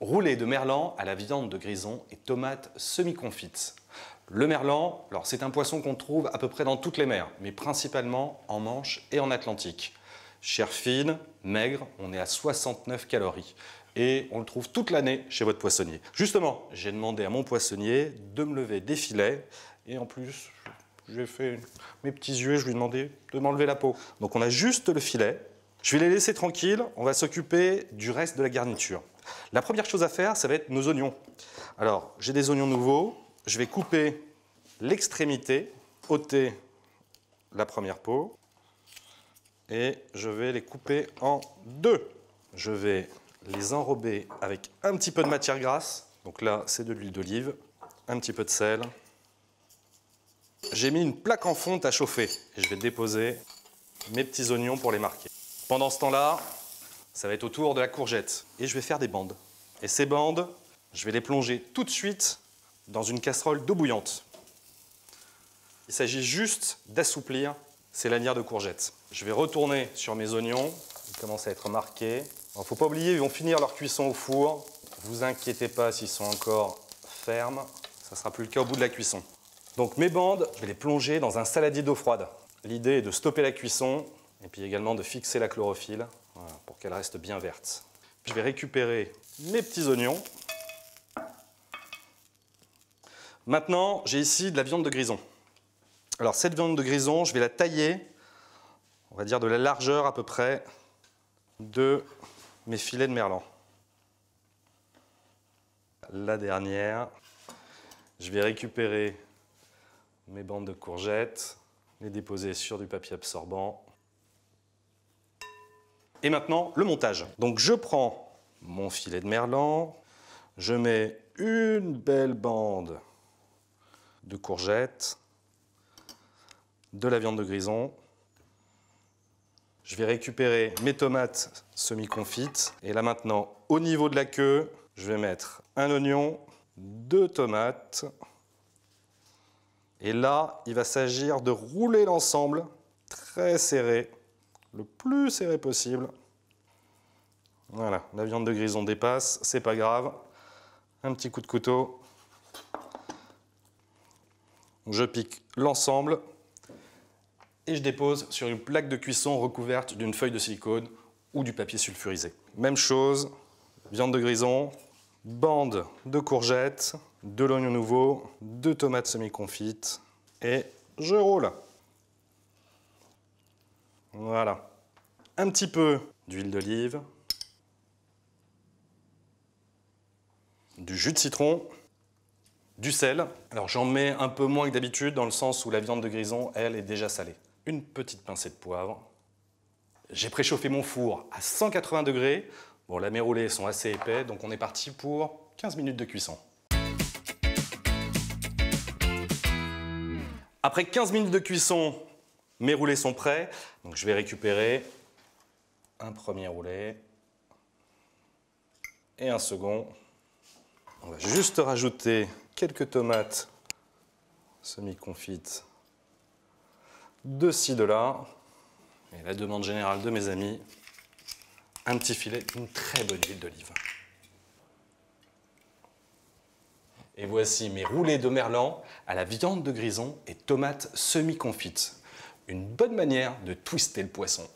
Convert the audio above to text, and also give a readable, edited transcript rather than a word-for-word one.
Roulé de merlan à la viande de grison et tomates semi-confites. Le merlan, alors c'est un poisson qu'on trouve à peu près dans toutes les mers, mais principalement en Manche et en Atlantique. Chair fine, maigre, on est à 69 calories. Et on le trouve toute l'année chez votre poissonnier. Justement, j'ai demandé à mon poissonnier de me lever des filets. Et en plus, j'ai fait mes petits yeux, je lui ai demandé de m'enlever la peau. Donc on a juste le filet. Je vais les laisser tranquilles, on va s'occuper du reste de la garniture. La première chose à faire, ça va être nos oignons. Alors, j'ai des oignons nouveaux. Je vais couper l'extrémité, ôter la première peau. Et je vais les couper en deux. Je vais les enrober avec un petit peu de matière grasse. Donc là, c'est de l'huile d'olive, un petit peu de sel. J'ai mis une plaque en fonte à chauffer et je vais déposer mes petits oignons pour les marquer. Pendant ce temps-là, ça va être au tour de la courgette et je vais faire des bandes. Et ces bandes, je vais les plonger tout de suite dans une casserole d'eau bouillante. Il s'agit juste d'assouplir ces lanières de courgettes. Je vais retourner sur mes oignons, ils commencent à être marqués. Il ne faut pas oublier, ils vont finir leur cuisson au four. Ne vous inquiétez pas s'ils sont encore fermes, ça ne sera plus le cas au bout de la cuisson. Donc mes bandes, je vais les plonger dans un saladier d'eau froide. L'idée est de stopper la cuisson et puis également de fixer la chlorophylle pour qu'elle reste bien verte. Je vais récupérer mes petits oignons. Maintenant, j'ai ici de la viande de grison. Alors cette viande de grison, je vais la tailler, on va dire de la largeur à peu près de mes filets de merlan. La dernière, je vais récupérer mes bandes de courgettes, les déposer sur du papier absorbant. Et maintenant, le montage. Donc je prends mon filet de merlan, je mets une belle bande de courgettes, de la viande de grison. Je vais récupérer mes tomates semi-confites. Et là maintenant, au niveau de la queue, je vais mettre un oignon, 2 tomates. Et là, il va s'agir de rouler l'ensemble très serré, le plus serré possible. Voilà, la viande de grison dépasse, c'est pas grave. Un petit coup de couteau. Je pique l'ensemble et je dépose sur une plaque de cuisson recouverte d'une feuille de silicone ou du papier sulfurisé. Même chose, viande de grison, bande de courgettes, de l'oignon nouveau, 2 tomates semi-confites et je roule. Voilà. Un petit peu d'huile d'olive, du jus de citron, du sel. Alors j'en mets un peu moins que d'habitude dans le sens où la viande de grison, elle, est déjà salée. Une petite pincée de poivre. J'ai préchauffé mon four à 180 degrés. Bon, là, mes roulés sont assez épais, donc on est parti pour 15 minutes de cuisson. Après 15 minutes de cuisson, mes roulés sont prêts. Donc je vais récupérer un premier roulé et un second. On va juste rajouter quelques tomates semi-confites de ci, de là. Et la demande générale de mes amis, un petit filet d'une très bonne huile d'olive. Et voici mes roulés de merlan à la viande de grison et tomates semi-confites. Une bonne manière de twister le poisson.